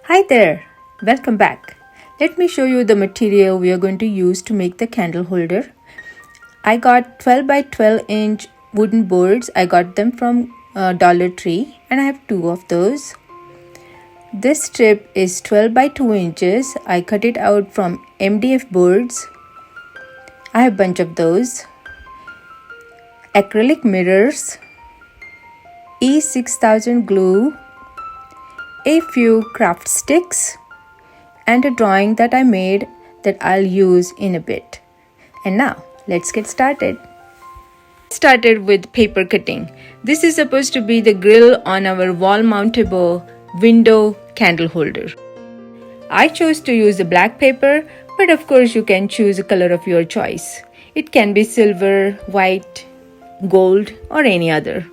Hi there, welcome back. Let me show you the material we are going to use to make the candle holder. I got 12 by 12 inch wooden boards. I got them from Dollar Tree and I have two of those. This strip is 12 by 2 inches. I cut it out from MDF boards. I have a bunch of those. Acrylic mirrors, E6000 glue, a few craft sticks, and a drawing that I made that I'll use in a bit. And now, let's get started. Started with paper cutting. This is supposed to be the grill on our wall-mountable window candle holder. I chose to use the black paper, but of course you can choose a color of your choice. It can be silver, white, gold, or any other.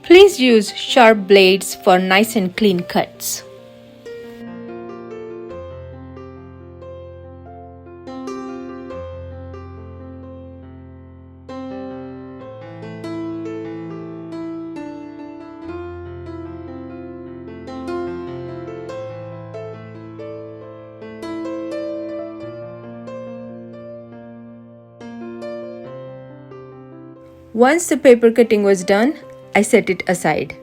Please use sharp blades for nice and clean cuts. Once the paper cutting was done, I set it aside.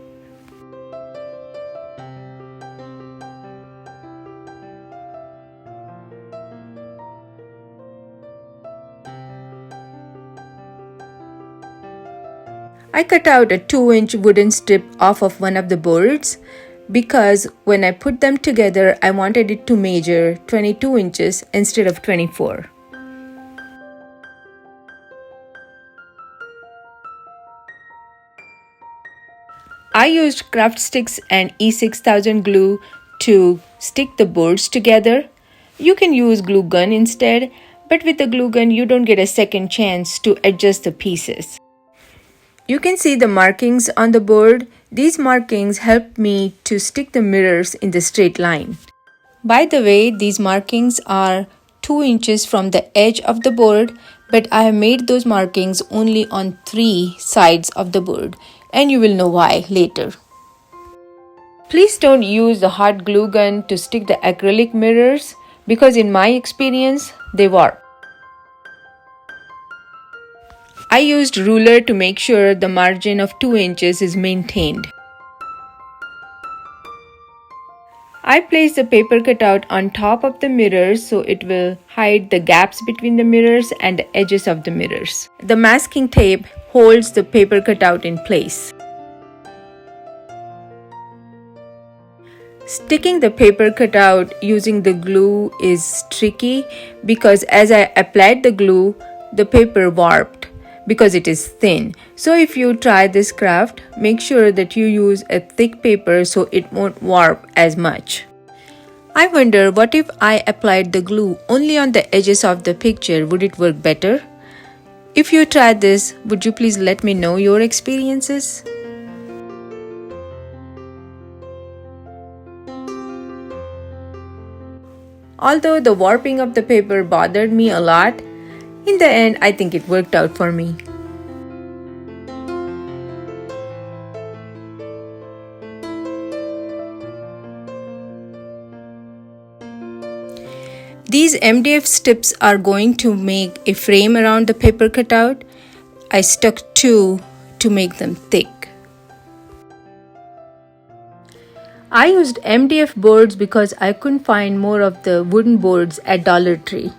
I cut out a 2-inch wooden strip off of one of the boards because when I put them together, I wanted it to measure 22 inches instead of 24. I used craft sticks and E6000 glue to stick the boards together. You can use glue gun instead, but with the glue gun you don't get a second chance to adjust the pieces. You can see the markings on the board. These markings help me to stick the mirrors in the straight line. By the way, these markings are 2 inches from the edge of the board, but I have made those markings only on 3 sides of the board, and you will know why later. Please don't use the hot glue gun to stick the acrylic mirrors because in my experience, they warp. I used ruler to make sure the margin of 2 inches is maintained. I placed the paper cutout on top of the mirrors so it will hide the gaps between the mirrors and the edges of the mirrors. The masking tape holds the paper cutout in place. Sticking the paper cutout using the glue is tricky because as I applied the glue, the paper warped because it is thin. So if you try this craft, make sure that you use a thick paper so it won't warp as much. I wonder what if I applied the glue only on the edges of the picture, would it work better? If you tried this, would you please let me know your experiences? Although the warping of the paper bothered me a lot, in the end I think it worked out for me. These MDF strips are going to make a frame around the paper cutout. I stuck 2 to make them thick. I used MDF boards because I couldn't find more of the wooden boards at Dollar Tree.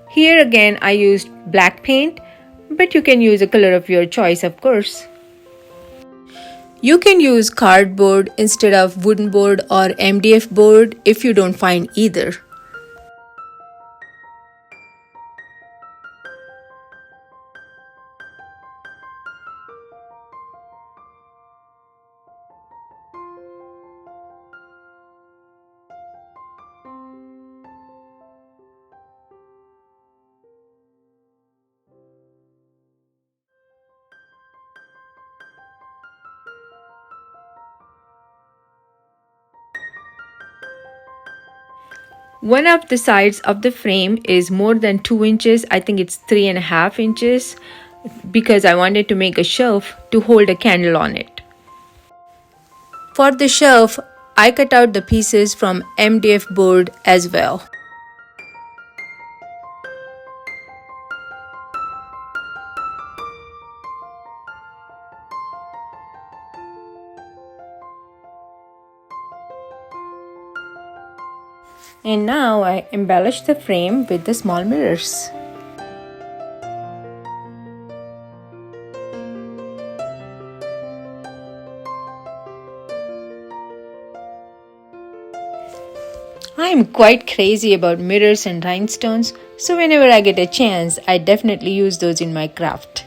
Here again I used black paint, but you can use a color of your choice, of course. You can use cardboard instead of wooden board or MDF board if you don't find either. One of the sides of the frame is more than 2 inches. I think it's 3.5 inches because I wanted to make a shelf to hold a candle on it. For the shelf, I cut out the pieces from MDF board as well. And now I embellish the frame with the small mirrors. I'm quite crazy about mirrors and rhinestones, so whenever I get a chance, I definitely use those in my craft.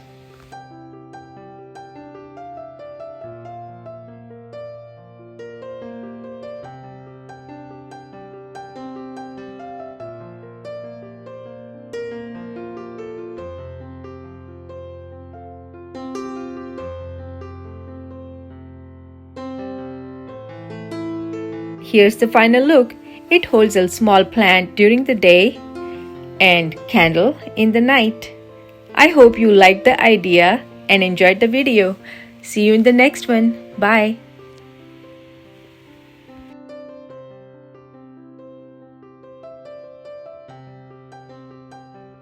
Here's the final look. It holds a small plant during the day and candle in the night. I hope you liked the idea and enjoyed the video. See you in the next one. Bye.